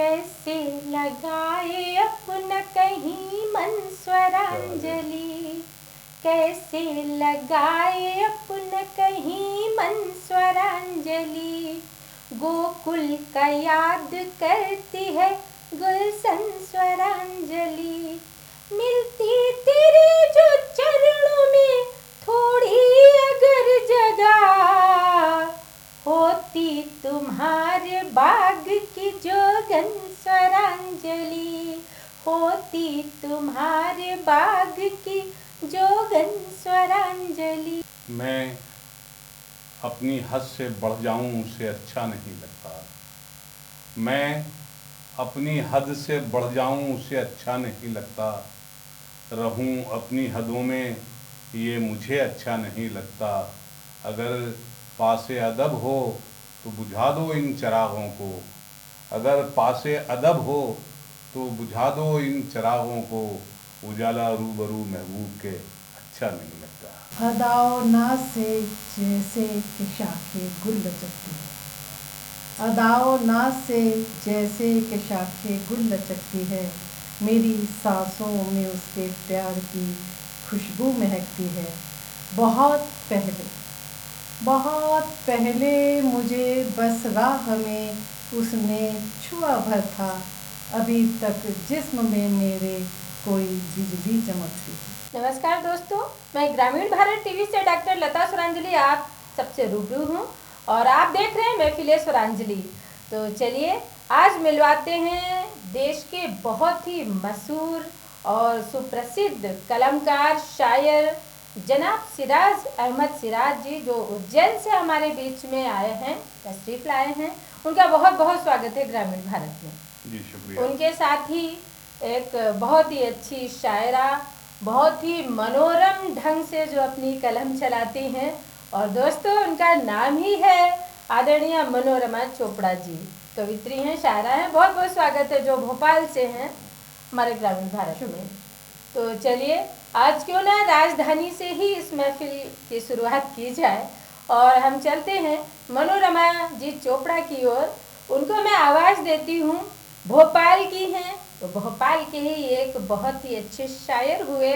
कैसे लगाए अपना कहीं मन स्वरांजलि, कैसे लगाए अपना कहीं मन स्वरांजलि। गोकुल का याद करती है गुलशन स्वरांजलि। मिलती तेरे जो चरणों में थोड़ी अगर जगह, होती तुम्हारे बाग की जोगन स्वरांजलि, होती तुम्हारे बाग की जोगन स्वरांजलि। मैं अपनी हद से बढ़ जाऊं उसे अच्छा नहीं लगता, मैं अपनी हद से बढ़ जाऊं उसे अच्छा नहीं लगता। रहूं अपनी हदों में ये मुझे अच्छा नहीं लगता। अगर पासे अदब हो तो बुझा दो इन चिरागों को, अगर पासे अदब हो तो बुझा दो इन चिरागों को। उजाला रूबरू महबूब के अच्छा नहीं लगता। अदाओ नाज से जैसे कि शाखें गुल लचकती है, अदाओ नाज से जैसे कि शाखें गुल लचकती है। मेरी सांसों में उसके प्यार की खुशबू महकती है। बहुत पहले मुझे बस राह में उसने छुआ भर था, अभी तक जिस्म में मेरे कोई बिजली चमकती है। नमस्कार दोस्तों, मैं ग्रामीण भारत टीवी से डॉक्टर लता स्वरांजलि आप सबसे रूबरू हूँ और आप देख रहे हैं महफिले स्वरांजलि। तो चलिए आज मिलवाते हैं देश के बहुत ही मशहूर और सुप्रसिद्ध कलमकार शायर जनाब सिराज अहमद सिराज जी, जो उज्जैन से हमारे बीच में आए हैं, तशरीफ लाए हैं। उनका बहुत बहुत स्वागत है ग्रामीण भारत में। जी शुक्रिया। उनके साथ ही एक बहुत ही अच्छी शायरा, बहुत ही मनोरम ढंग से जो अपनी कलम चलाती हैं, और दोस्तों उनका नाम ही है आदरणीय मनोरमा चोपड़ा जी। कवित्री हैं, शायरा हैं। बहुत बहुत स्वागत है, जो भोपाल से हैं हमारे ग्रामीण भारत में। तो चलिए आज क्यों ना राजधानी से ही इस महफिल की शुरुआत की जाए और हम चलते हैं मनोरमा जी चोपड़ा की ओर। उनको मैं आवाज़ देती हूँ। भोपाल की हैं तो भोपाल के ही एक बहुत ही अच्छे शायर हुए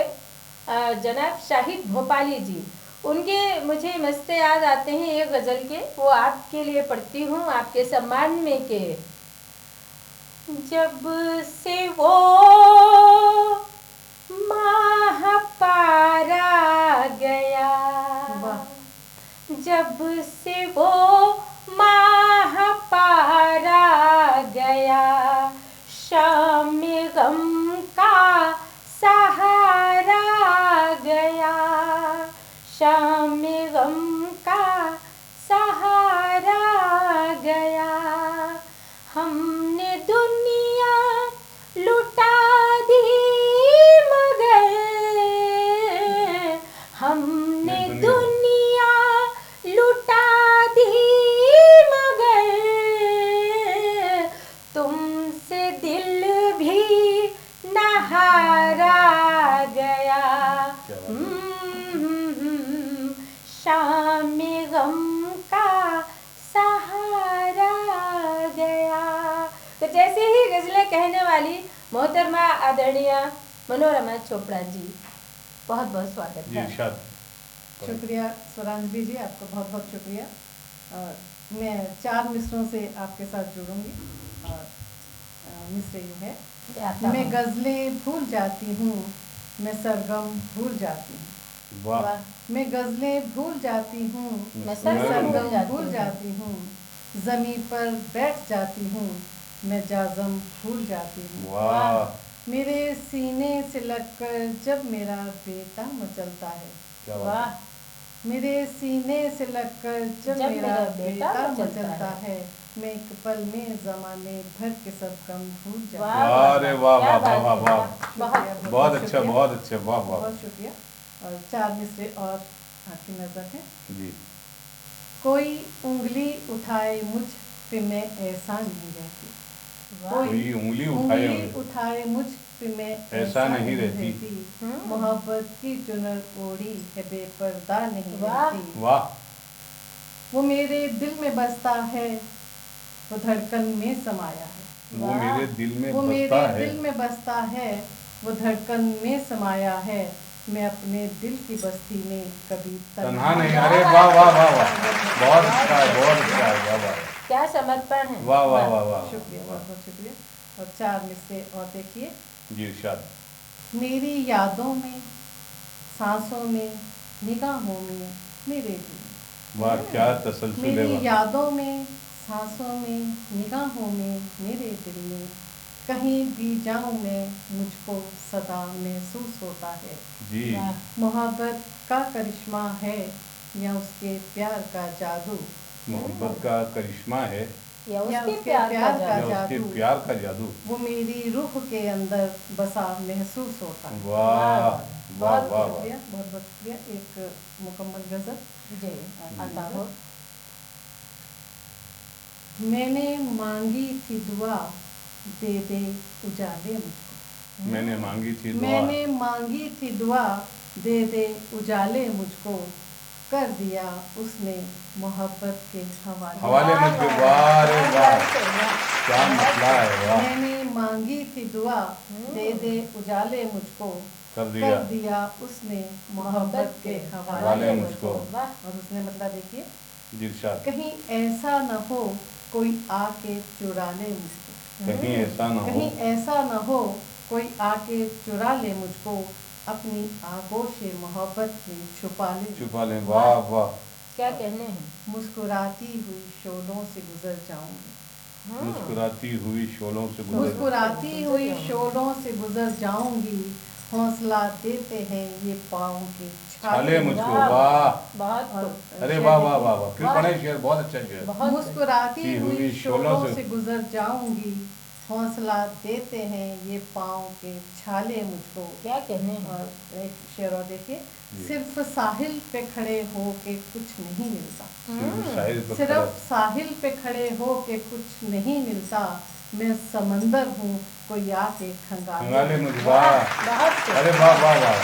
जनाब शाहिद भोपाली जी। उनके मुझे मस्त याद आते हैं एक गज़ल के, वो आपके लिए पढ़ती हूँ आपके सम्मान में के। जब से वो माह पारा गया, जब से वो माह पारा गया, शाम गम का सहारा गया, शाम गम का सहारा गया। हमने दुनिया लुटा दी मगर, हमने दुनिया लुटा दी मगर, तुमसे दिल भी न हारा गया। शाम गम का सहारा गया। तो जैसे ही गज़लें कहने वाली मोहतरमा आदरणीय मनोरमा चोपड़ा जी, बहुत बहुत स्वागत है। शुक्रिया स्वरांजलि जी, आपका बहुत बहुत शुक्रिया। मैं 4 मिसरों से आपके साथ जुड़ूंगी और मिसरे यूँ है। मैं गज़लें भूल जाती हूँ, मैं सरगम भूल जाती हूँ। वाह। मैं गज़लें भूल जाती हूँ, मैं सरगम भूल जाती हूँ। ज़मीं पर बैठ जाती हूँ, मैं जाज़म भूल जाती हूँ। वाह। मेरे सीने से लगकर जब मेरा बेटा मचलता है, वाह। मेरे सीने से लगकर जब मेरा बेटा मचलता है, मैं एक पल में ज़माने भर के सब गम भूल जाती हूँ। अरे वाह वाह वाह वाह वाह, बहुत अच्छा, बहुत अच्छा, वाह वाह, बहुत शुक्रिया। और 4 मिसरे और आपकी नज़र है जी। कोई उंगली उठाए मुझ पे मैं ऐसा नहीं रहती, कोई उंगली उठाए मुझ पे मैं ऐसा नहीं रहती, मोहब्बत की चुनर ओढ़ी है बेपर्दा नहीं रहती। वाह। वो मेरे दिल में बसता है, वो धड़कन में समाया है, वो मेरे दिल में वो बसता मेरे है। दिल में बसता है, वो धड़कन में समाया है। मैं अपने दिल की बस्ती में कभी तन्हा नहीं। अरे वाह वाह वाह वाह, बहुत अच्छा है, बहुत अच्छा है, वाह वाह क्या समर्पण है। वाह वाह वाह वाह। शुक्रिया, बहुत बहुत शुक्रिया। और 4 मिसरे और देखिए। जी इरशाद। मेरी यादों में, सांसों में, निगाहों में, मेरे दिल वाह क्या तसलसल है, मेरी वाह। यादों में, सांसों में, निगाहों में, मेरे दिल में कहीं भी जाऊं मैं, मुझको सदा महसूस होता है। जी मोहब्बत का करिश्मा है या उसके प्यार का जादू, मोहब्बत का करिश्मा है या या उसके उसके प्यार प्यार का का या उसके जादू, प्यार का जादू। वो मेरी रूह के अंदर बसा महसूस होता है। वाह वाह वाह वाह। शुक्रिया, बहुत बहुत शुक्रिया। एक मुकम्मल गजल। जी आता हो। मैंने मांगी थी दुआ, दे दे उजाले मुझको। मैंने मांगी थी दुआ, मैंने मांगी थी दुआ, दे दे उजाले मुझको, कर दिया उसने मोहब्बत के हवाले। हवाले मुझको। वाह रे वाह, क्या मसला है, वाह। मैंने मांगी थी दुआ, दे दे उजाले मुझको, कर कर दिया उसने मोहब्बत के हवाले हवाले मुझको। मुझको। और उसने मतलब देखिए, जी इरशाद। कहीं ऐसा न हो कोई आके चुरा ले मुझको, कहीं ऐसा ना हो, कहीं ऐसा न हो कोई आके चुरा ले मुझको, अपनी आगोश मोहब्बत में छुपा ले। छुपा लें। वाह वाह। क्या कहने हैं। मुस्कुराती हुई शोलों से गुजर जाऊंगी, मुस्कुराती हुई शोलों से गुजर, मुस्कुराती हुई शोलों से गुजर जाऊंगी, हौसला देते हैं ये पाँव के छाले मुझको। वाह, वाह बहुत और खूब। अरे वाह वाह वाह वाह। फिर पढ़े शेर, बहुत अच्छा शेर। बहुत मुस्कुराती हुई हुई शोलों शोलों से से गुजर जाऊंगी, हौसला देते हैं ये पाँव के छाले मुझको। क्या कहने हैं। और एक शेर और देखिए, जी। सिर्फ साहिल पे खड़े हो के कुछ नहीं मिलता, सिर्फ साहिल पर सिर्फ खड़ा- साहिल पे खड़े हो के कुछ नहीं मिलता, मैं समंदर हूँ कोई आके खंगाले खंगाले मुझे। वाह बहुत खूब। अरे वाह वाह वाह।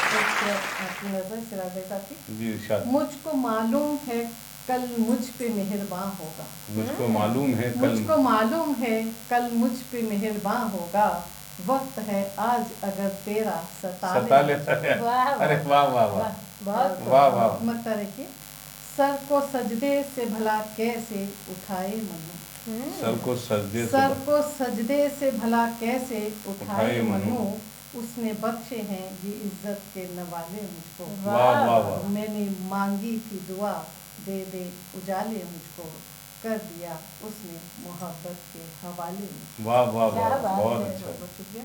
आपकी नजर सिराज भाई साहब की। जी इरशाद। मुझको मालूम है कल मुझ पे मेहरबान होगा, मुझको मालूम है कल, मुझको मालूम है कल मुझ पे मेहरबान होगा, वक्त है आज अगर तेरा सताले। सताले। वाह, वाह। अरे वाह वाह वाह। बहुत खूब। वाह वाह। मकता देखिए, सर को सजदे से भला कैसे उठाए मनु, सर को सजदे से सर को सजदे से भला कैसे उठाए उठाए मनु, मनु, उसने बख्शे हैं ये इज्जत के नवाले मुझको। वाह वाह वाह। मैंने मांगी थी दुआ, दे दे उजाले मुझको, कर दिया उसने मोहब्बत के हवाले मुझको। वाह वाह क्या वाह। बात बहुत है। अच्छा। बहुत शुक्रिया।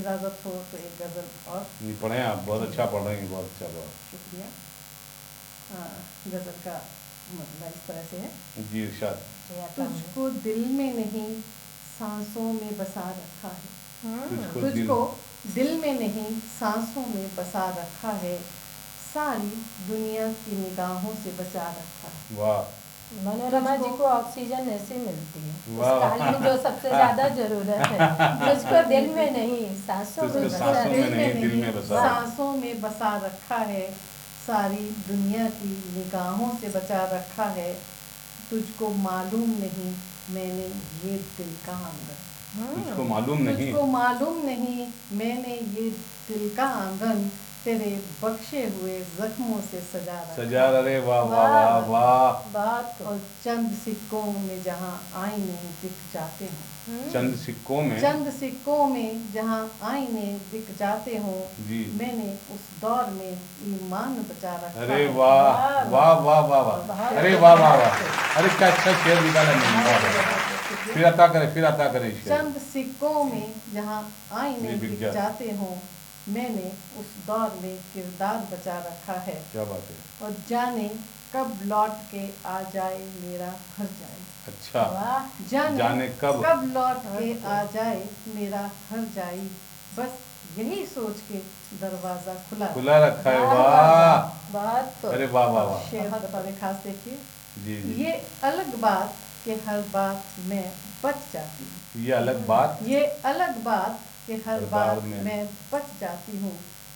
इजाज़त हो तो एक गज़ल और। नहीं पढ़े आप, बहुत अच्छा पढ़ रही हैं, बहुत अच्छा बहुत। शुक्रिया। गज़ल का मतलब इस तरह से है। जी इरशाद। जी, आता हूँ। तुझको दिल में नहीं सांसों में बसा रखा है, तुझको दिल, तुझको दिल में नहीं सांसों में बसा रखा है, सारी दुनिया की निगाहों से बचा रखा है। वाह मनोरमा जी को ऑक्सीजन ऐसे मिलती है इस वाह। काल में जो सबसे ज्यादा जरूरत है। मुझको दिल में नहीं सांसों में तुझको बसा सांसों में है। नहीं, दिल में बसा। सांसों में बसा रखा है, सारी दुनिया की निगाहों से बचा रखा है, तुझको मालूम नहीं मैंने ये दिल का आंगन, तुझको मालूम नहीं, तुझको मालूम नहीं मैंने ये दिल का आंगन, तेरे बख्शे हुए जख्मों से सजा रखा। सजा। अरे वाह वाह वाह वाह। बहुत खूब। और चंद सिक्कों में जहाँ आईने दिख जाते हों, चंद सिक्कों में, चंद सिक्कों में जहाँ आईने दिख जाते हों, जी। मैंने उस दौर में ईमान बचा रखा। अरे वाह वाह वाह वाह वाह। अरे वाह वाह वाह। अरे क्या अच्छा शेर निकाला नहीं। वाह वाह। फिर अता करे, फिर अता करे शेर। चंद सिक्कों में जहाँ आईने दिख दिख जाते हों, मैंने उस दौर में किरदार बचा रखा है, क्या बात है। और जाने कब लौट के आ जाए मेरा घर जाए, अच्छा, वाह। जाने कब लौट के आ जाए मेरा घर जाए, बस यही सोच के दरवाजा खुला रखा है। वाह बहुत खूब। अरे वाह वाह वाह। शेर बड़े खास देखिए, जी जी। ये अलग बात कि हर बात में बच जाती हूँ, ये अलग बात, ये अलग बात कि हर हर बार बार मैं बच जाती हूँ,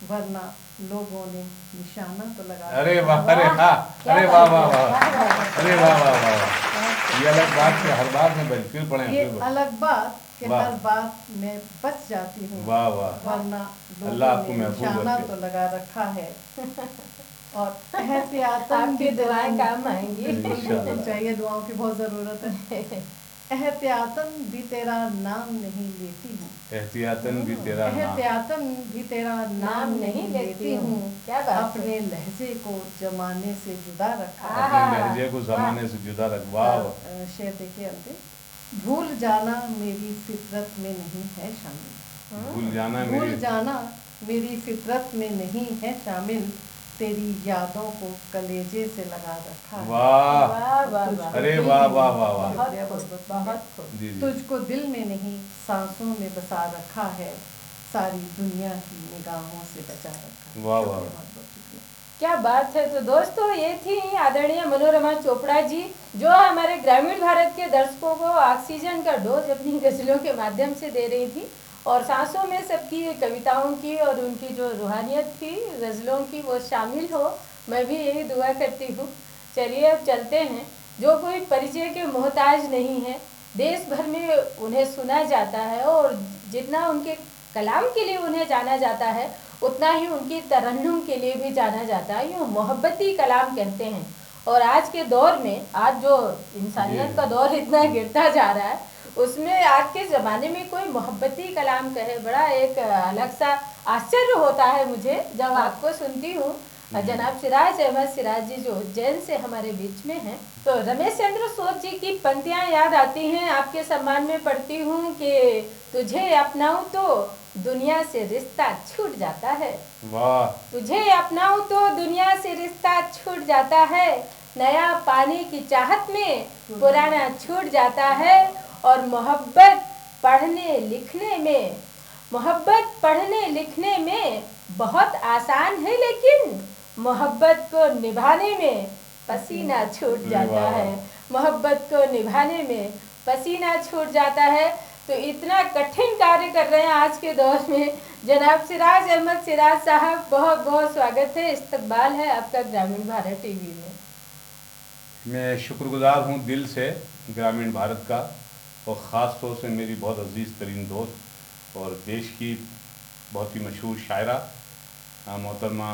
वरना लोगों ने निशाना तो लगा अरे वाह। अरे हाँ। अरे वाह वाह वाह। अरे वाह वाह वाह। ये अलग बात कि हर बार में बच फिर पढ़े ये फिर अलग बात कि वाह। हर बात में बच जाती हूँ, वाह वाह वरना अल्लाह लोगों आपको ने महफूज निशाना रखे। तो लगा रखा है। और एहतियातन आपकी भी दुआएं काम आएंगी। बिल्कुल चाहिए, दुआओं की बहुत जरूरत है। एहतियातन भी तेरा नाम नहीं लेती हूँ, एहतियातन भी तेरा नाम, एहतियातन भी तेरा नाम नहीं लेती हूँ। क्या बात है। अपने लहजे को जमाने से जुदा रखा है। आहा, अपने लहजे को जमाने से जुदा रख। वाह वाह। शेर देखिए अंतिम। भूल जाना मेरी फितरत में नहीं है शामिल, भूल जाना भूल मेरी, जाना मेरी फितरत में नहीं है शामिल, तेरी यादों को कलेजे से लगा रखा है। वाह वाह वाह वाह। अरे वाह वाह वाह वाह। बहुत खूब, बहुत खूब। जी जी तुझको दिल में नहीं सांसों में बसा रखा है, सारी दुनिया की निगाहों से बचा रखा है। वाह, वाह। शुक्रिया, बहुत-बहुत शुक्रिया। क्या बात है। तो दोस्तों ये थी आदरणीय मनोरमा चोपड़ा जी, जो हमारे ग्रामीण भारत के दर्शकों को ऑक्सीजन का डोज अपनी गजलों के माध्यम से दे रही थी, और सांसों में सबकी कविताओं की और उनकी जो रूहानियत थी गजलों की वो शामिल हो, मैं भी यही दुआ करती हूँ। चलिए अब चलते हैं। जो कोई परिचय के मोहताज नहीं है, देश भर में उन्हें सुना जाता है, और जितना उनके कलाम के लिए उन्हें जाना जाता है उतना ही उनकी तरन्नुम के लिए भी जाना जाता है। यूँ मोहब्बती कलाम कहते हैं। और आज के दौर में, आज जो इंसानियत का दौर इतना गिरता जा रहा है, उसमें आज के ज़माने में कोई मोहब्बती कलाम कहे, बड़ा एक अलग सा आश्चर्य होता है मुझे जब आपको सुनती हूँ। जनाब सिराज अहमद सिराज जी जो उज्जैन से हमारे बीच में हैं, तो रमेश चंद्र सूद जी की पंक्तियाँ याद आती हैं। आपके सम्मान में पढ़ती हूँ कि तुझे अपनाऊं तो दुनिया से रिश्ता छूट जाता है, वाह। तुझे अपनाऊं तो दुनिया से रिश्ता छूट जाता है, नया पाने की चाहत में पुराना छूट जाता है। और मोहब्बत पढ़ने लिखने में, मोहब्बत पढ़ने लिखने में बहुत आसान है, लेकिन मोहब्बत को निभाने में पसीना छूट जाता है, मोहब्बत को निभाने में पसीना छूट जाता है। तो इतना कठिन कार्य कर रहे हैं आज के दौर में जनाब सिराज अहमद सिराज साहब, बहुत बहुत स्वागत है, इस्तकबाल है आपका ग्रामीण भारत टीवी में। मैं शुक्रगुजार हूँ दिल से ग्रामीण भारत का, और ख़ास तौर से मेरी बहुत अजीज़ तरीन दोस्त और देश की बहुत ही मशहूर शायरा मोहतरमा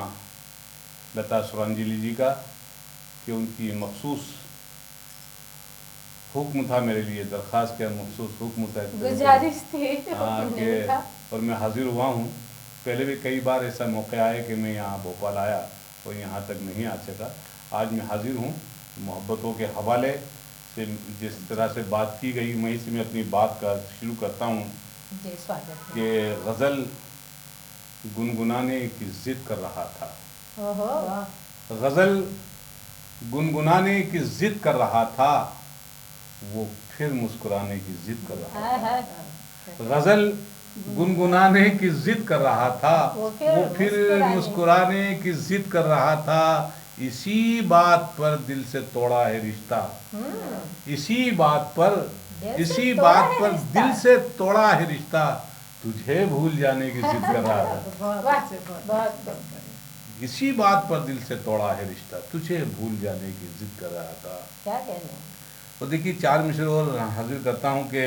लता सुरांजली जी का, कि उनकी मखसूस हुक्म था मेरे लिए, दरख्वास्त क्या मखसूस हुक्म था, गुजारिश थी हाँ कि, और मैं हाजिर हुआ हूँ। पहले भी कई बार ऐसा मौका आया कि मैं यहाँ भोपाल आया और यहाँ तक नहीं आ सका। आज मैं हाजिर हूँ। मोहब्बतों के हवाले से जिस तरह से बात की गई, वहीं से मैं अपनी बात का शुरू करता हूँ जी, स्वागत कि गज़ल गुनगुनाने की ज़िद कर रहा था, ओहो, गज़ल गुनगुनाने की ज़िद कर रहा था, वो फिर मुस्कुराने की ज़िद कर रहा हाय हाय, था। गज़ल गुनगुनाने की ज़िद कर रहा था, वो फिर मुस्कुराने की ज़िद कर रहा था। इसी बात पर दिल से तोड़ा है रिश्ता, इसी बात पर, इसी बात पर दिल से तोड़ा है रिश्ता, तुझे भूल जाने की ज़िद कर रहा था। वाह, बहुत इसी बात पर दिल से तोड़ा है रिश्ता, तुझे भूल जाने की ज़िद कर रहा था। क्या कहने हैं? तो देखिए 4 मिसरे और हाजिर करता हूँ कि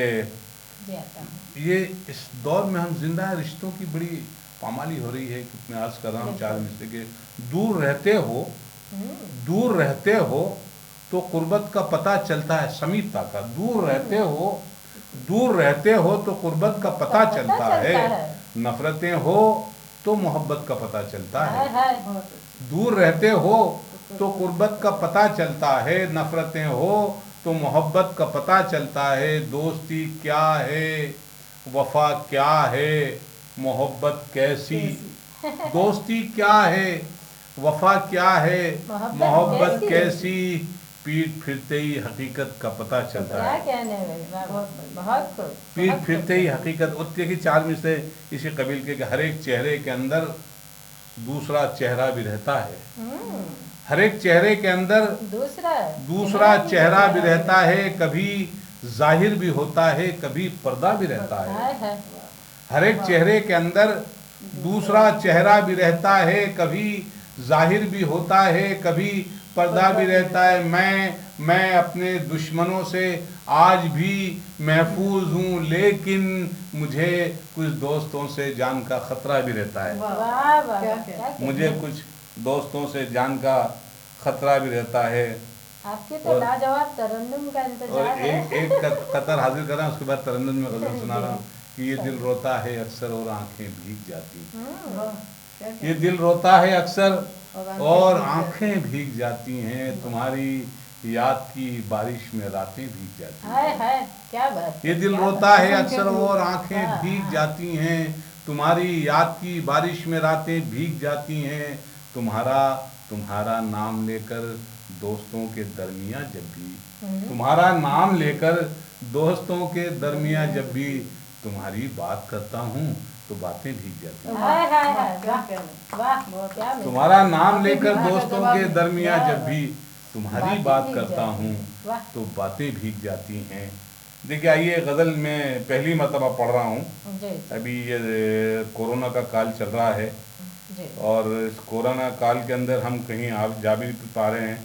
जी आता हूँ। ये इस दौर में हम जिंदा रिश्तों की बड़ी पामाली हो रही है कि मैं अर्ज कर रहा हूँ 4 मिसरे के, दूर रहते हो, दूर रहते हो तो कुर्बत का पता चलता है, समीपता का, दूर रहते हो, दूर रहते हो तो कुर्बत का पता चलता है, नफरतें हो तो मोहब्बत का पता चलता है, दूर रहते हो तो कुर्बत का पता चलता है, नफरतें हो तो मोहब्बत का पता चलता है। दोस्ती क्या है, वफा क्या है, मोहब्बत कैसी, दोस्ती क्या है, वफा क्या है, मोहब्बत कैसी, पीठ फिरते ही हकीकत का पता चलता है। क्या कहने हैं? बहुत खूब। पीठ फिरते ही हकीकत होती है कि 4 में से इसी कबील के हर एक चेहरे के अंदर दूसरा चेहरा भी रहता है, हर एक चेहरे के अंदर दूसरा चेहरा भी रहता है, कभी जाहिर भी होता है, कभी पर्दा भी रहता है। हर एक चेहरे के अंदर दूसरा चेहरा भी रहता है, कभी जाहिर भी होता है, कभी पर्दा भी रहता है। मैं अपने दुश्मनों से आज भी महफूज हूँ, लेकिन मुझे कुछ दोस्तों से जान का खतरा भी रहता है। वाह वाह वाह क्या क्या क्या कहते मुझे हैं। कुछ दोस्तों से जान का खतरा भी रहता है। आपके तो और- लाजवाब तरन्नुम का और इंतजार है। एक कतर हाजिर कर रहा हूँ, उसके बाद तरन्नुम में गजल सुना रहा हूँ कि ये दिल रोता है अक्सर और आंखें भीग जाती हैं। वाह क्या क्या ये दिल रोता है अक्सर और भीग आंखें भीग जाती हैं, तुम्हारी याद की बारिश में रातें भीग जाती हाय हैं। हाय क्या बात ये है, दिल क्या रोता बात है आंखें अक्सर भीग- और आंखें हाँ, भीग हाँ। जाती हैं, तुम्हारी याद की बारिश में रातें भीग जाती हैं। तुम्हारा नाम लेकर दोस्तों के दरमिया जब भी, तुम्हारा नाम लेकर दोस्तों के दरमिया जब भी तुम्हारी बात करता हूँ तो बातें भीग जाती हैं। हाय हाय हाय क्या वाह कहना। वाह क्या मिला। तुम्हारा नाम लेकर बातें भीग दोस्तों जाती के हैं। दरमिया वाह, जब भी तुम्हारी बातें बात भीग करता जाती हूँ हैं। वाह तो बातें भीग जाती हैं। देखिए आइए, गज़ल में पहली मरतबा पढ़ रहा हूँ। जी अभी ये कोरोना का काल चल रहा है जी और इस कोरोना काल के अंदर हम कहीं आप जा भी नहीं पा रहे हैं,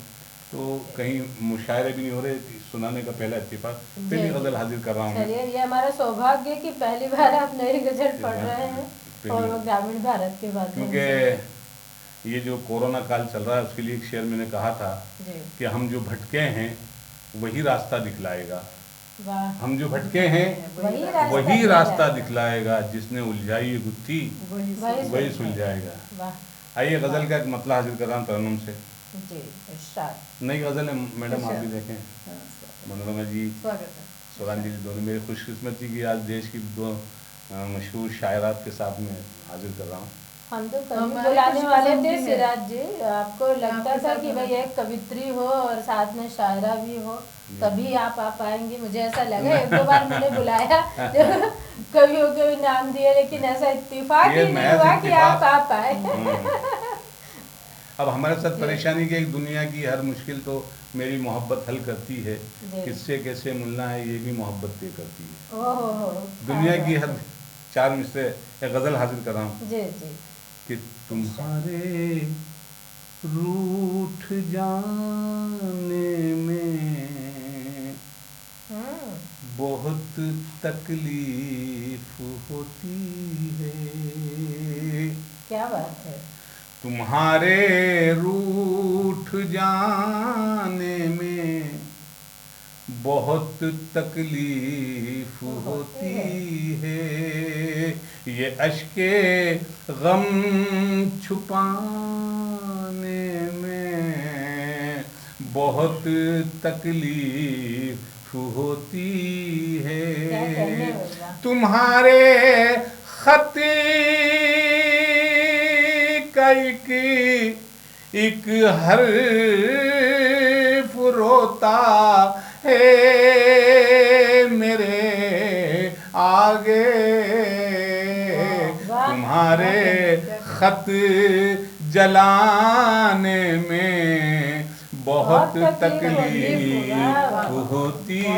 तो कहीं मुशायरे भी नहीं हो रहे। सुनाने का पहला इत्तेफाक, पहली जी, गज़ल जी। हाजिर कर रहा हूँ मैं। चलिए, ये हमारा सौभाग्य है कि पहली बार आप नई गजल पढ़ रहे हैं और वो ग्रामीण भारत के बाद क्योंकि ये जो कोरोना काल चल रहा है उसके लिए एक शेर मैंने कहा था जी कि हम जो भटके हैं वही रास्ता दिखलाएगा। वाह हम जो भटके हैं वही रास्ता दिखलाएगा, जिसने उलझाई ये गुत्थी वही सुलझाएगा। वाह आइए, गज़ल का एक मतलब हाजिर कर रहा हूँ तरन्नुम से। जी इरशाद। नई गज़ल है मैडम, आप अच्छा। भी देखें। हाँ, मनोरमा जी, स्वागत है। स्वरांजलि जी, दोनों मेरी खुशकिस्मती कि आज देश की दो मशहूर शायरात के साथ में हाजिर कर रहा हूँ। हम तो कभी हमारे बुलाने कुछ वाले पसंद थे भी है। सिराज जी, आपको लगता आपके था साथ कि भाई एक कवित्री हो और साथ में शायरा भी हो, तभी आप आ पाएंगे। मुझे ऐसा लगा, एक दो बार मैंने बुलाया कवियों के भी नाम दिए, लेकिन ऐसा इत्तेफाक ये ही नहीं महज हुआ कि आप आ इत्तेफाक। पाए। अब हमारे साथ परेशानी की एक दुनिया की हर मुश्किल तो मेरी मोहब्बत हल करती है, जी। किससे कैसे मिलना है ये भी मोहब्बत तय करती है। ओहो दुनिया की हर चार मिसरे एक गज़ल हाजिर कर रहा हूँ जी जी कि तुम्हारे रूठ जाने में बहुत तकलीफ होती है। क्या बात है। तुम्हारे रूठ जाने में बहुत तकलीफ होती है। ये अश्के गम छुपाने में बहुत तकलीफ होती है। क्या कहने होगा। तुम्हारे खत का एक हर्फ रोता है मेरे आगे। तुम्हारे खत जलाने में बहुत तकलीफ होती है।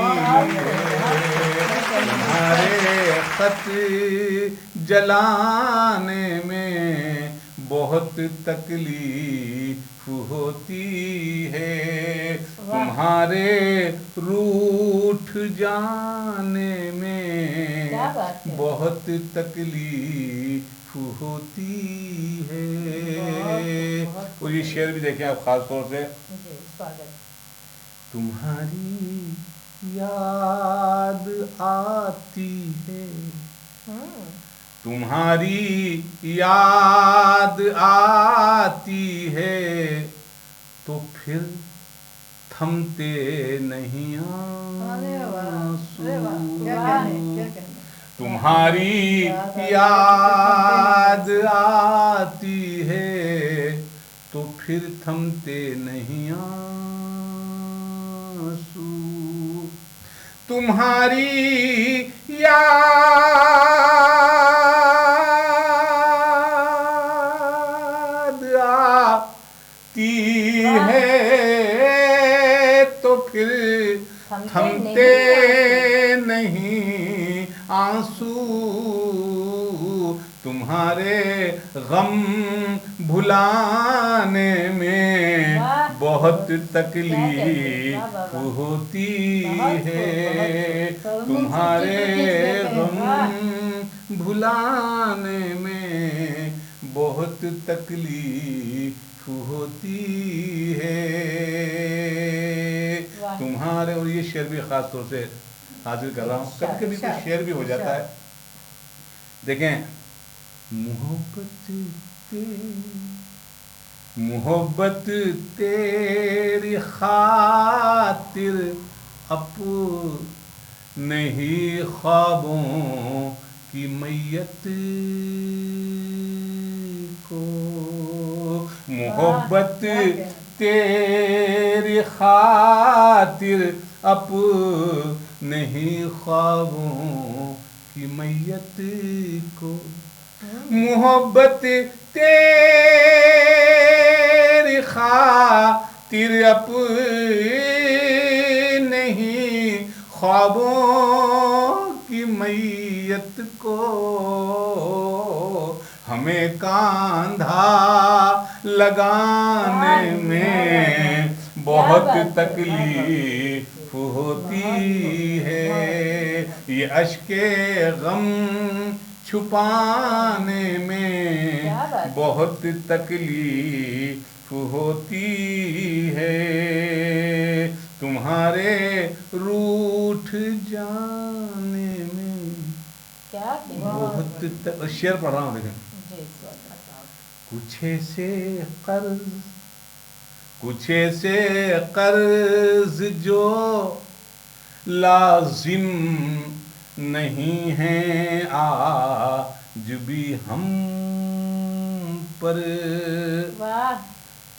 तुम्हारे खत जलाने में बहुत तकलीफ होती है। तुम्हारे रूठ जाने में क्या बात है। बहुत तकलीफ होती है। बहुत और ये शेर भी देखें आप खास तौर से। जी स्वागत। तुम्हारी याद आती है, तुम्हारी याद आती है तो फिर थमते नहीं अरे वाह, आंसू। अरे वाह, क्या कहने, क्या कहने। तुम्हारी याद आती है तो फिर थमते नहीं आंसू। तुम्हारी याद आती है तो फिर थमते नहीं आंसू। तुम्हारे गम भुलाने में बहुत क्या कहते हैं? तकलीफ वाह, वाह, वाह। होती बहुत है बहुत। तुम्हारे वाह। गम भुलाने में बहुत तकलीफ होती है वाह। तुम्हारे। और ये शेर भी खास तौर से हाजिर कर रहा हूँ, कभी कभी कुछ शेर भी हो जाता है। देखें, मोहब्बत तेरी खातिर अपने ही ख्वाबों की मैयत को, मोहब्बत तेरी खातिर अपने ही ख्वाबों की मैयत को, मोहब्बत तेरी खातिर अपने ही ख्वाबों की मैयत को, हमें कांधा लगाने में बहुत तकलीफ होती है, ये अश्के गम छुपाने में बहुत तकलीफ होती है, तुम्हारे रूठ जाने में क्या बहुत शेर पढ़ रहा हूँ। देखें, कुछ ऐसे कर्ज जो लाजिम नहीं है आज भी हम पर,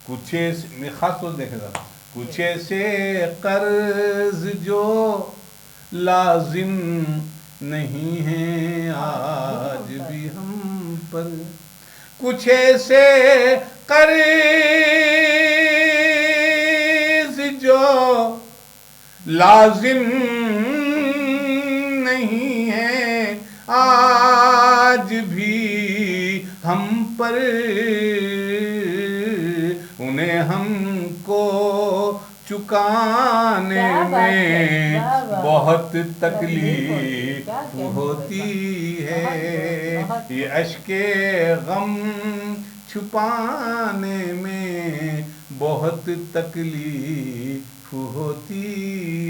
कुछ ऐसे, मैं खास तौर देखेगा, कुछ ऐसे कर्ज जो लाजिम नहीं है आज भी हम पर, कुछ ऐसे कर्ज जो लाजिम नहीं है आज भी हम पर, उन्हें हमको चुकाने में बहुत तकलीफ होती है, ये अश्के गम छुपाने में बहुत तकलीफ होती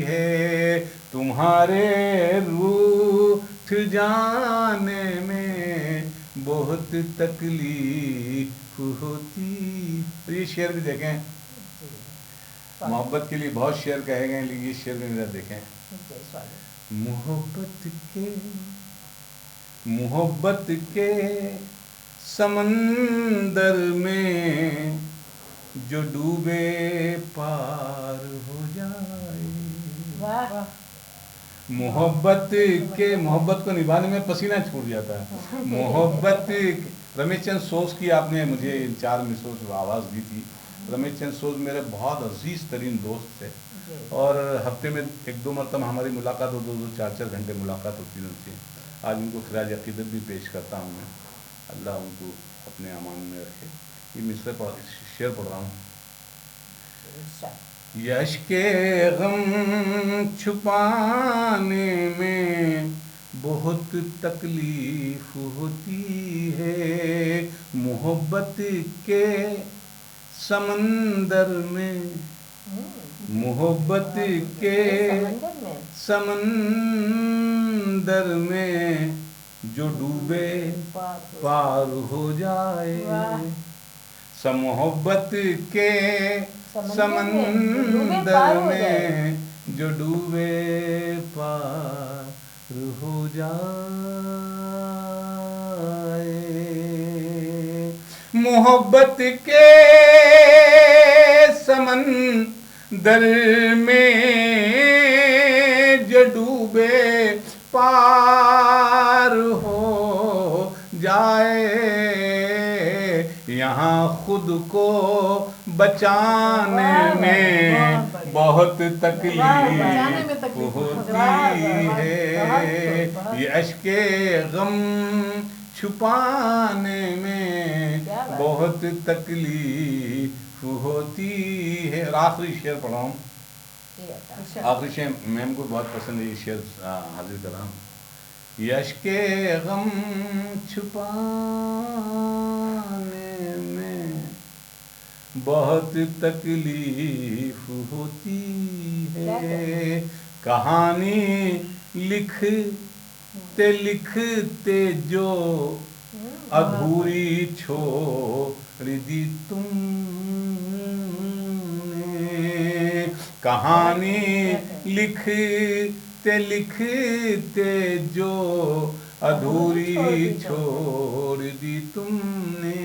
है, तुम्हारे रूठ जाने में बहुत तकलीफ होती। तो ये शेर भी देखें, मोहब्बत के लिए बहुत शेर कहे गए, लेकिन ये शेर भी मेरा देखें, मोहब्बत के समंदर में जो डूबे पार हो जाए, मोहब्बत को निभाने में पसीना छूट जाता है, मोहब्बत। रमेश चंद सोज की आपने मुझे 4 मिसरों से आवाज़ दी थी। रमेश चंद सोज मेरे बहुत अजीज़ तरीन दोस्त थे और हफ्ते में 1-2 मरतबा हमारी मुलाकात हो, 2-2, 4-4 घंटे मुलाकात होती रहती है। आज उनको खिराज अक़ीदत भी पेश करता हूँ मैं, अल्लाह उनको अपने अमान में रखे। ये मिसरे शेर पढ़ रहा हूँ, यश के गम छुपाने में बहुत तकलीफ होती है, मोहब्बत के समंदर में, मोहब्बत के समंदर में जो डूबे पार हो जाए, मोहब्बत के समंदर में जो डूबे पार हो जाए, मोहब्बत के समंदर में जो डूबे पार हो जाए, यहाँ खुद को बचाने में बहुत तकलीफ होती है, ये अश्के गम छुपाने में बहुत तकलीफ होती है। और आखिरी शेर पढ़ा हूँ, जी अता। अच्छा। आखिरी शेर मैम को बहुत पसंद है, ये शेर हाजिर कर रहा हूँ। यश्के गम छुपाने में बहुत तकलीफ होती है, कहानी लिखते लिखते जो अधूरी छोड़ दी तुमने, कहानी लिखते लिखते जो अधूरी छोड़ दी तुमने,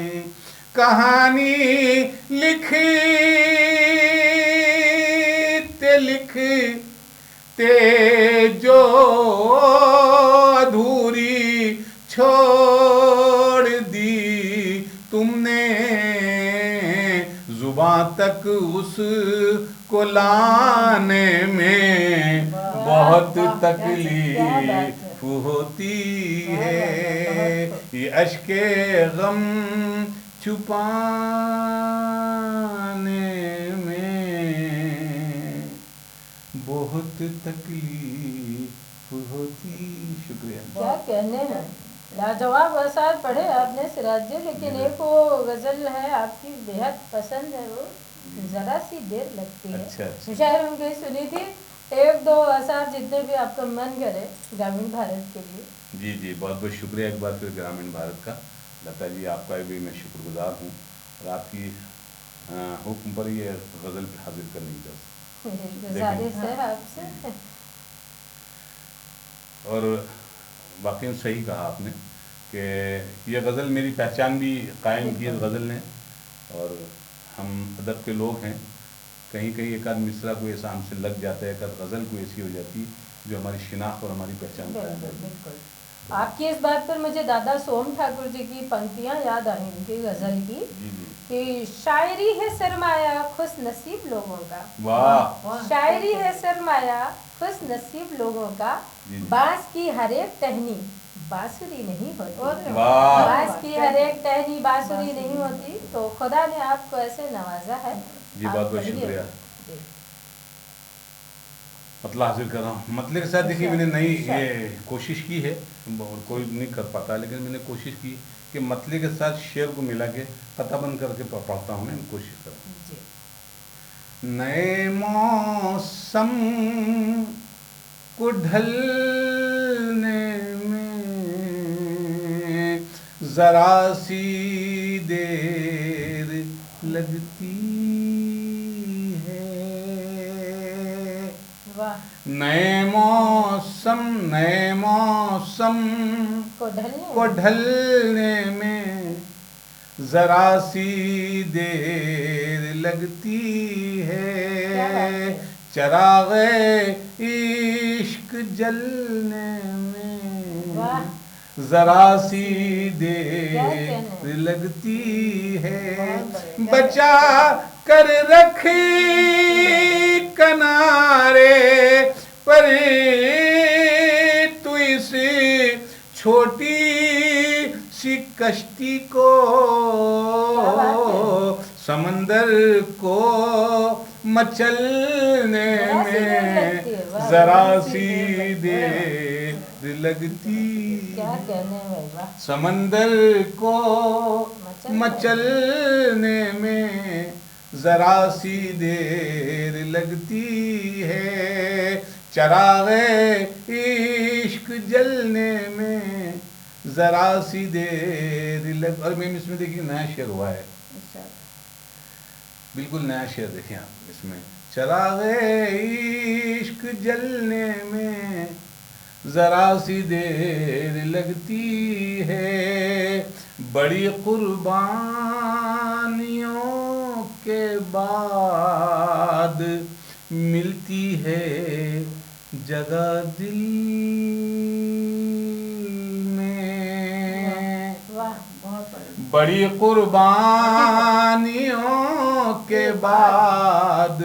कहानी लिखते लिखते जो अधूरी छोड़ दी तुमने, जुबां तक उसको लाने में बहुत तकलीफ होती है, ये अश्के गम छुपाने में बहुत तकलीफ होती। शुक्रिया। क्या कहने हैं, लाजवाब अशार पढ़े आपने सिराज जी, लेकिन एक वो गज़ल है आपकी बेहद पसंद है, वो ज़रा सी देर लगती है। अच्छा। मुशायरे में कहीं सुनी थी, एक दो अशार जितने भी आपका मन करे ग्रामीण भारत के लिए। जी जी, बहुत बहुत शुक्रिया एक बार फिर ग्रामीण भारत का। लता जी आपका भी मैं शुक्रगुजार हूँ, और आपकी हुक्म पर ये गज़ल हाजिर करने की गुजारिश है आपसे। और वाकई सही कहा आपने कि ये गज़ल मेरी पहचान भी कायम की इस गज़ल ने, और हम अदब के लोग हैं, कहीं कहीं एक आध मिसरा को ऐसा हमसे लग जाता है, एक आध गज़ल को ऐसी हो जाती है जो हमारी शिनाख्त और हमारी पहचान कायम है। बिल्कुल। आपकी इस बात पर मुझे दादा सोम ठाकुर जी की पंक्तियाँ याद आई, उनकी गज़ल की, जी जी। कि शायरी है सरमाया खुश नसीब लोगों का। वाह। शायरी है सरमाया खुश नसीब लोगों का, बांस की हर एक टहनी बांसुरी नहीं होती। वाह। बांस की हर एक टहनी बांसुरी नहीं होती। तो खुदा ने आपको ऐसे नवाजा है जी, बहुत बहुत शुक्रिया। मतला हाजिर कर रहा हूँ। मतले के साथ देखिए मैंने नई ये कोशिश की है, और कोई नहीं कर पाता, लेकिन मैंने कोशिश की कि मतले के साथ शेर को मिला के पता बंद करके पढ़ता हूँ, मैं कोशिश कर रहा हूँ। नए मौसम को ढलने में जरा सी देर लगती है, नए मौसम को ढलने में जरा सी देर लगती है, चराग़े इश्क जलने में जरा सी देर लगती है, बचा कर रखी किनारे पर तू इस छोटी सी कश्ती को, समंदर को मचलने में जरा सी देर लगती, समंदर को मचलने में जरा सी देर लगती है, चराग़े इश्क जलने में जरा सी देर लग। और मैम इसमें देखिए नया शेर हुआ है, बिल्कुल नया शेर देखिए आप इसमें, चराग़े इश्क जलने में जरा सी देर लगती है, बड़ी कुर्बानियों के बाद मिलती है जगह दिल में, बड़ी कुर्बानियों के बाद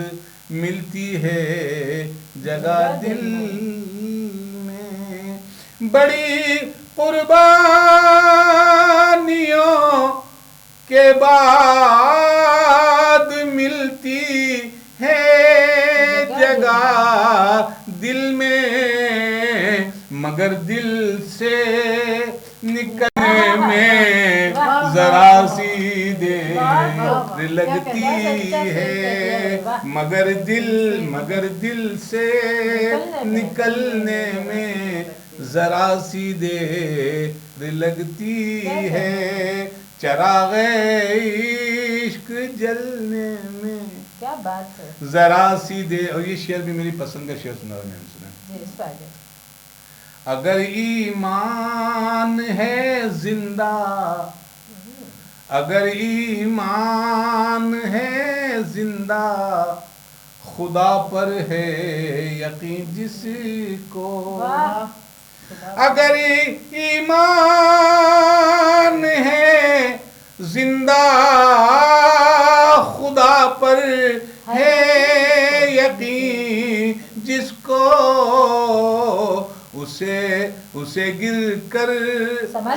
मिलती है जगह दिल में, बड़ी कुर्बानियों के बाद मिलती है जगह दिल में, मगर दिल से निकलने में जरा सी देर लगती है, मगर दिल से निकलने में जरा सी देर लगती है, चराग़े इश्क जलने में। क्या बात है, जरा सी देर। और ये शेर भी मेरी पसंद का शेर सुना मैंने सुना। अगर ईमान है जिंदा, अगर ईमान है जिंदा, खुदा पर है यकीन जिसको, अगर ईमान है जिंदा, खुदा पर है यकीन जिसको, उसे गिर कर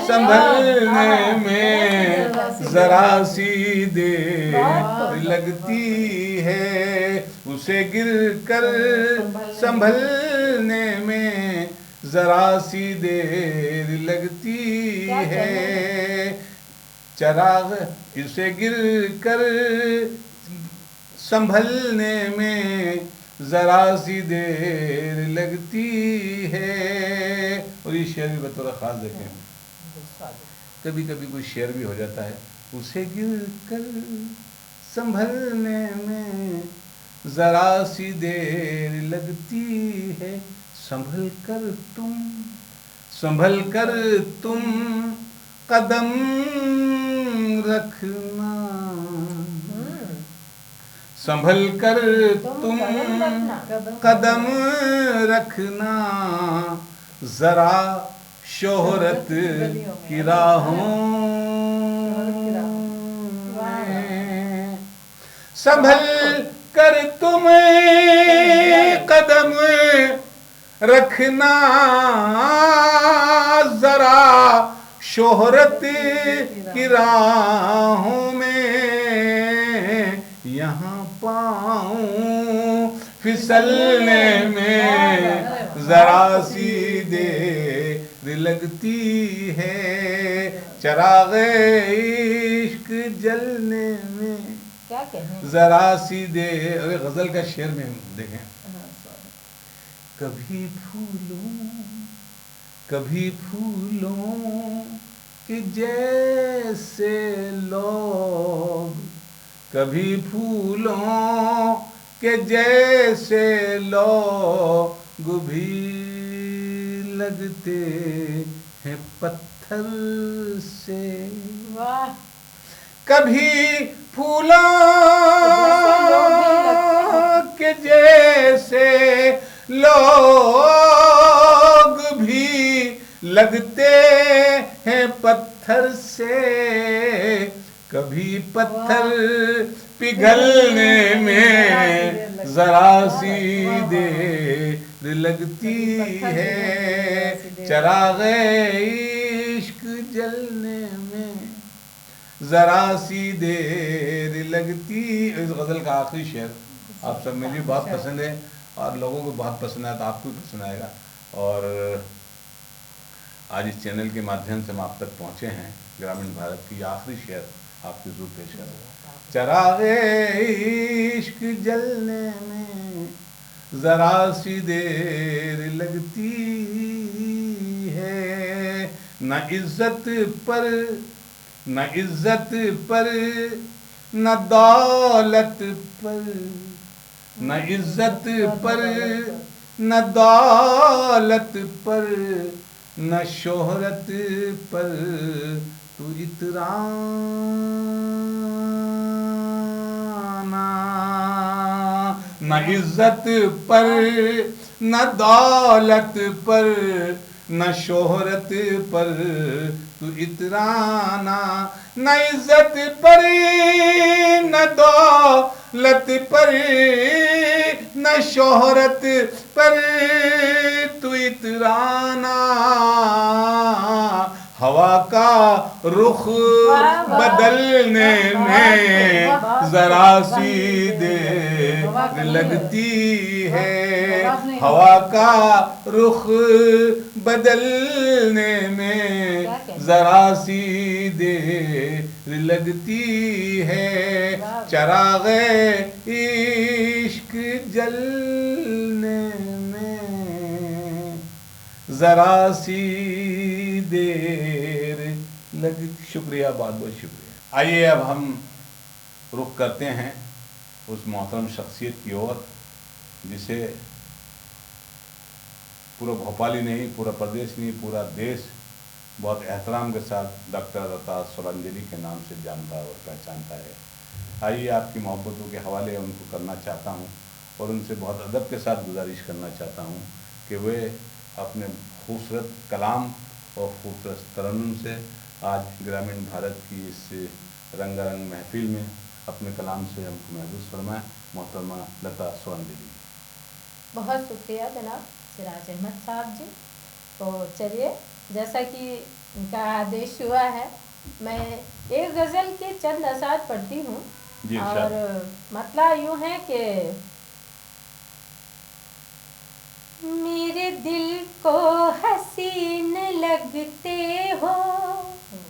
संभलने में जरा सी देर लगती है, उसे गिर कर संभलने में जरा सी देर लगती है, चराग इसे गिर कर संभलने में जरा सी देर लगती है। और ये शेर भी बतौर खास देखें, कभी कभी कोई शेर भी हो जाता है, उसे गिर कर संभलने में जरा सी देर लगती है, संभल कर तुम कदम रखना, संभल कर तुम कदम रखना, जरा शोहरत की राहों में, संभल कर तुम कदम रखना, जरा शोहरत की राहों में, यहाँ पाऊं फिसलने में जरा सी देर लगती है, चराग़े इश्क जलने में क्या कहने, जरा सी देर। अरे गजल का शेर में देखें, कभी फूलों के जैसे लोग, कभी फूलों के जैसे लोग भी लगते हैं पत्थर से, वाह, कभी फूलों के जैसे लोग भी लगते हैं पत्थर से, कभी पत्थर पिघलने में जरा सी देर लगती है, चराग़े इश्क जलने में जरा सी देर लगती। इस गज़ल का आखिरी शेर आप सब मुझे बहुत पसंद है और लोगों को बहुत पसंद आया, तो आपको भी पसंद आएगा। और आज इस चैनल के माध्यम से हम आप तक पहुँचे हैं। ग्रामीण भारत की आखिरी शेर आपके ज़रूर पेश कर, चराग़े इश्क जलने में जरा सी देर लगती है, न इज्जत पर न दौलत पर, न इज्जत पर न दौलत पर, न शोहरत पर तू इतराना, न इज्जत पर न दौलत पर, न शोहरत पर तू इतराना, न इज्जत पर न दौलत पर, न शोहरत पर तू इतराना, हवा का रुख वाह, वाह, बदलने वाह, में वाह, जरा वाह, सी देर वाह, लगती है, वाह, नहीं, हवा का रुख बदलने में क्या कहना? जरा सी देर लगती है, वाह। चरागे इश्क जलने में जरा सी देर लग। शुक्रिया, बहुत बहुत शुक्रिया। आइए अब हम रुख करते हैं उस मोहतरम शख्सियत की ओर जिसे पूरा भोपाल ही नहीं, पूरा प्रदेश नहीं, पूरा देश बहुत एहतराम के साथ डॉक्टर लता सुरांजलि के नाम से जानता और पहचानता है। आइए आपकी मोहब्बतों के हवाले उनको करना चाहता हूँ और उनसे बहुत अदब के साथ गुजारिश करना चाहता हूँ कि वे अपने खूबसूरत कलाम और खूबसूरत तरन्नुम से आज ग्रामीण भारत की इस रंगारंग महफिल में अपने कलाम से हमको महसूस फरमाएं। मोहतरमा लता सुरांजलि। बहुत शुक्रिया जनाब सिराज अहमद साहब जी। तो चलिए, जैसा कि उनका आदेश हुआ है, मैं एक गज़ल के चंद अशार पढ़ती हूँ जी, और मतलब यूँ है कि मेरे दिल को हसीन लगते हो,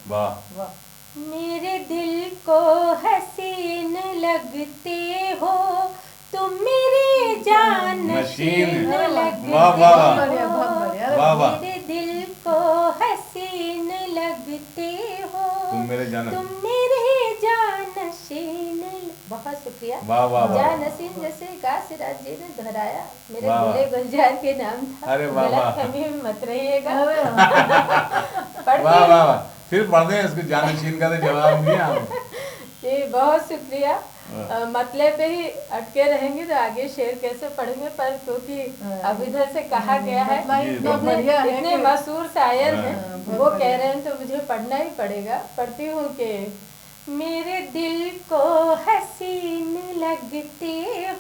वाह वाह, मेरे दिल को हसीन लगते हो, तुम मेरे जान नशीन लगते वाह, वाह, हो, बढ़िया, बहुत बढ़िया। वाह, वाह। मेरे दिल को हसीन लगते हो, तुम मेरे जान, तुम मेरे जानशीन। बहुत शुक्रिया। वाह, वाह, वाह। जानशीन जैसे का सिराज जी ने दोहराया, मेरे वाह, वाह। गुले गुलजार के नाम था। अरे वाह, वाह। गलतफहमी में मत रहिएगा। अरे वाह। पढ़ती वाह हूँ। वाह वाह। फिर पढ़ते हैं इसके जानशीन का तो जवाब दिया हम। जी बहुत शुक्रिया। मतलब पे ही अटके रहेंगे तो आगे शेर कैसे पढ़ेंगे, पर क्योंकि अब इधर से कहा गया है, मतलब जी, इतना बहुत बढ़िया है इतने कि मशहूर शायर हाँ, हैं, बहुत वो बढ़िया। कह रहे हैं तो मुझे पढ़ना ही पड़ेगा। पढ़ती हूँ कि मेरे दिल को हसीन लगते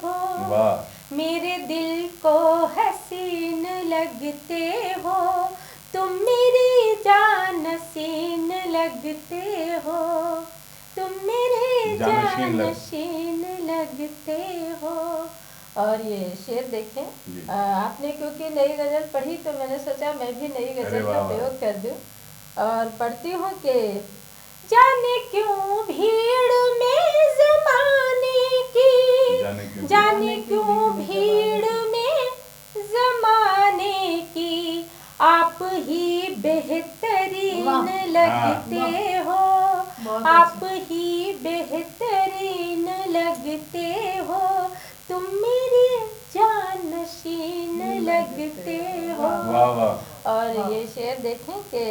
हो, वाह, मेरे दिल को हसीन लगते हो, तुम मेरी जानशीन लगते हो, तुम मेरे जानशीन लग- जानशीन लगते हो। और ये शेर देखें, जी। आपने क्योंकि नई गज़ल पढ़ी तो मैंने सोचा मैं भी नई अरे गज़ल वाह, का वाह। प्रयोग कर दूं। और पढ़ती हूँ कि जाने क्यों भीड़ में ज़माने की, जाने क्यों भीड़ में ज़माने की, आप ही बेहतरीन वाह, लगते हो, बहुत आप अच्छा। ही बेहतरीन लगते हो, तुम मेरे जानशीन लगते हो। वाह वाह, और वाह। ये शेर देखें कि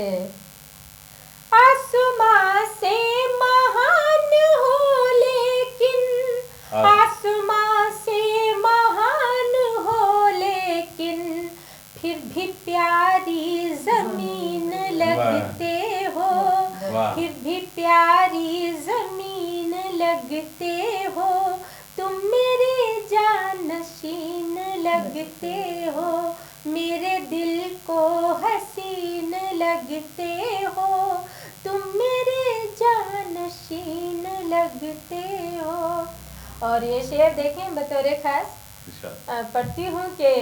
आसमां से महान हो लेकिन, आसमां से महान हो लेकिन, फिर भी प्यारी जमीन लगते हो, वाह। फिर भी प्यारी जमीन लगते हो, तुम मेरे जानशीन लगते हो, मेरे दिल को हसीन लगते हो, तुम मेरे जानशीन लगते हो। और ये शेर देखें बतौर खास पढ़ती हूँ कि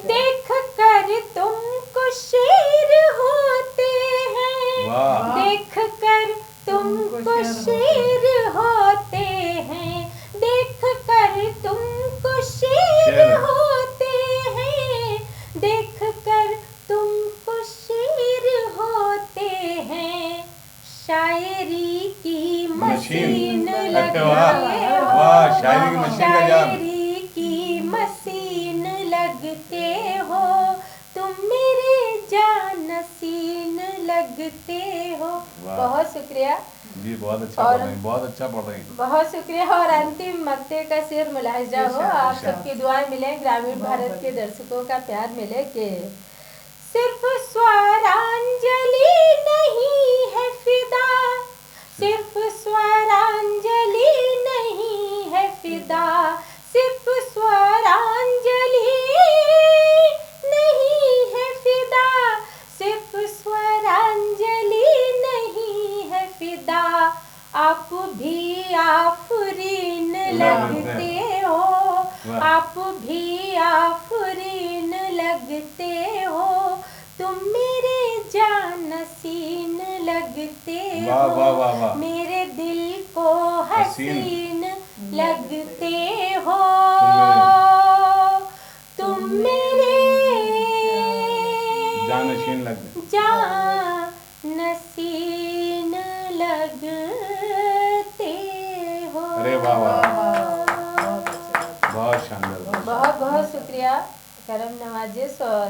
देख कर तुमको शेर होते हैं, वाह। देख कर तुमको शेर होते हैं, देख कर तुमको शेर शेर। होते हैं, देख कर तुमको शेर होते हैं, शायरी की मशीन लगते वाह, हो, वाह, शायरी की मशीन का जवाब। शायरी की मशीन लगते हो, तुम मेरे जानशीन लगते हो। वाह। बहुत शुक्रिया, जी, बहुत अच्छा और- पढ़ रही हैं, बहुत अच्छा पढ़ रही हैं। बहुत शुक्रिया। और अंतिम मक्ते का शेर मुलाहिजा हो, इरशाद, आप इरशाद। सबकी दुआएं मिले, ग्रामीण बहुत भारत के बढ़िया। दर्शकों का प्यार मिले कि सिर्फ स्वरांजलि नहीं है फिदा, सिर्फ स्वरांजलि नहीं है फिदा, सिर्फ स्वरांजलि नहीं है फिदा, सिर्फ स्वरांजलि नहीं लगते वाह, वाह, वाह, वाह। हो, मेरे दिल को हसीन लगते हो, तुम मेरे जानशीन लगते जानशीन लगते हो। अरे वाह, वाह। बहुत अच्छा। बहुत शानदार। बहुत बहुत शुक्रिया करम नवाजिश। और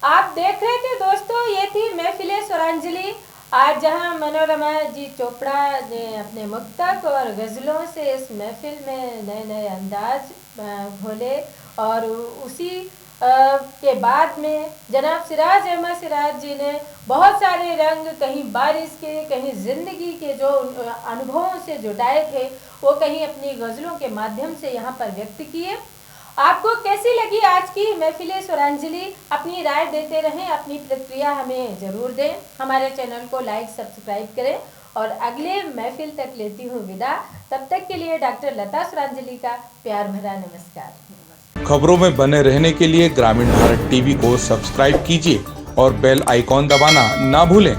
आप देख रहे थे दोस्तों, ये थी महफिले स्वरांजलि, आज जहां मनोरमा जी चोपड़ा ने अपने मुक्तक और गज़लों से इस महफिल में नए नए अंदाज घोले। और उसी के बाद में जनाब सिराज अहमद सिराज जी ने बहुत सारे रंग, कहीं बारिश के, कहीं ज़िंदगी के जो अनुभवों से जुटाए थे, वो कहीं अपनी गज़लों के माध्यम से यहाँ पर व्यक्त किए। आपको कैसी लगी आज की महफिले स्वरांजलि? अपनी राय देते रहें, अपनी प्रतिक्रिया हमें ज़रूर दें। हमारे चैनल को लाइक सब्सक्राइब करें और अगले महफिल तक लेती हूँ विदा। तब तक के लिए डॉक्टर लता स्वरांजलि का प्यार भरा नमस्कार। खबरों में बने रहने के लिए ग्रामीण भारत टीवी को सब्सक्राइब कीजिए और बेल आइकॉन दबाना ना भूलें।